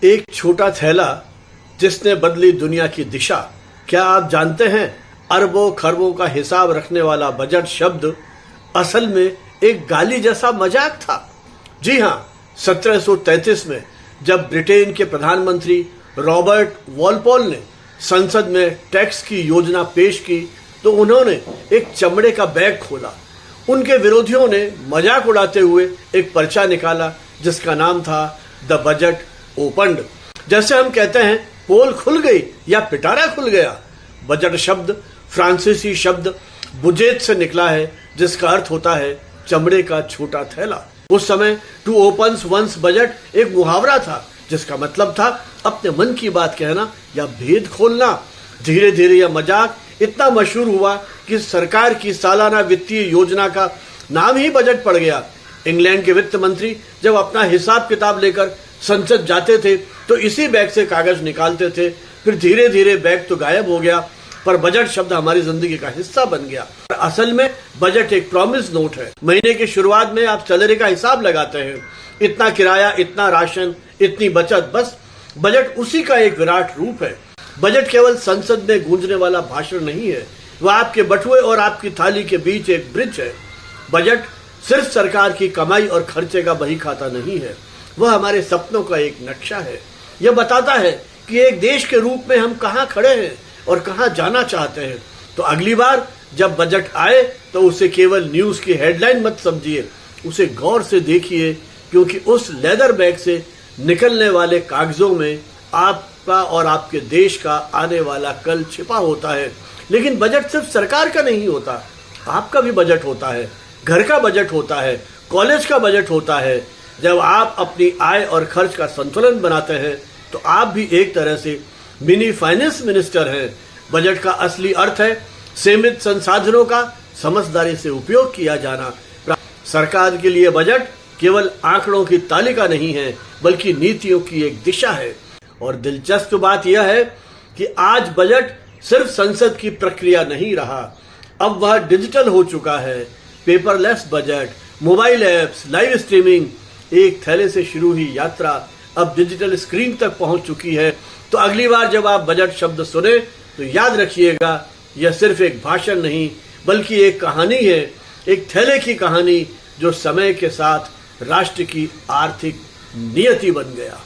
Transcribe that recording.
एक छोटा थैला जिसने बदली दुनिया की दिशा। क्या आप जानते हैं अरबों खरबों का हिसाब रखने वाला बजट शब्द असल में एक गाली जैसा मजाक था। जी हाँ, 1733 में जब ब्रिटेन के प्रधानमंत्री रॉबर्ट वॉलपोल ने संसद में टैक्स की योजना पेश की तो उन्होंने एक चमड़े का बैग खोला। उनके विरोधियों ने मजाक उड़ाते हुए एक पर्चा निकाला जिसका नाम था द बजट ओपन्ड। जैसे हम कहते हैं पोल खुल गई या पिटारा खुल गया। बजट शब्द फ्रांसीसी शब्द बुजेट से निकला है जिसका अर्थ होता है चमड़े का छोटा थैला। उस समय टू ओपन वंस बजट एक मुहावरा था जिसका मतलब था अपने मन की बात कहना या भेद खोलना। धीरे धीरे यह मजाक इतना मशहूर हुआ कि सरकार की सालाना वित्तीय योजना का नाम ही बजट पड़ गया। इंग्लैंड के वित्त मंत्री जब अपना हिसाब किताब लेकर संसद जाते थे तो इसी बैग से कागज निकालते थे। फिर धीरे धीरे बैग तो गायब हो गया पर बजट शब्द हमारी जिंदगी का हिस्सा बन गया। असल में बजट एक प्रॉमिस नोट है। महीने की शुरुआत में आप सैलरी का हिसाब लगाते हैं, इतना किराया, इतना राशन, इतनी बचत। बस बजट उसी का एक विराट रूप है। बजट केवल संसद में गूंजने वाला भाषण नहीं है, वह आपके बटुए और आपकी थाली के बीच एक ब्रिज है। बजट सिर्फ सरकार की कमाई और खर्चे का बही खाता नहीं है, वह हमारे सपनों का एक नक्शा है। यह बताता है कि एक देश के रूप में हम कहाँ खड़े हैं और कहाँ जाना चाहते हैं। तो अगली बार जब बजट आए तो उसे केवल न्यूज की हेडलाइन मत समझिए, उसे गौर से देखिए, क्योंकि उस लेदर बैग से निकलने वाले कागजों में आपका और आपके देश का आने वाला कल छिपा होता है। लेकिन बजट सिर्फ सरकार का नहीं होता, आपका भी बजट होता है, घर का बजट होता है, कॉलेज का बजट होता है। जब आप अपनी आय और खर्च का संतुलन बनाते हैं तो आप भी एक तरह से मिनी फाइनेंस मिनिस्टर हैं। बजट का असली अर्थ है सीमित संसाधनों का समझदारी से उपयोग किया जाना। सरकार के लिए बजट केवल आंकड़ों की तालिका नहीं है बल्कि नीतियों की एक दिशा है। और दिलचस्प बात यह है कि आज बजट सिर्फ संसद की प्रक्रिया नहीं रहा, अब वह डिजिटल हो चुका है। Paperless budget, mobile apps, live streaming, एक थैले से शुरू हुई यात्रा अब डिजिटल स्क्रीन तक पहुंच चुकी है। तो अगली बार जब आप बजट शब्द सुने तो याद रखिएगा, यह सिर्फ एक भाषण नहीं बल्कि एक कहानी है, एक थैले की कहानी जो समय के साथ राष्ट्र की आर्थिक नियति बन गया।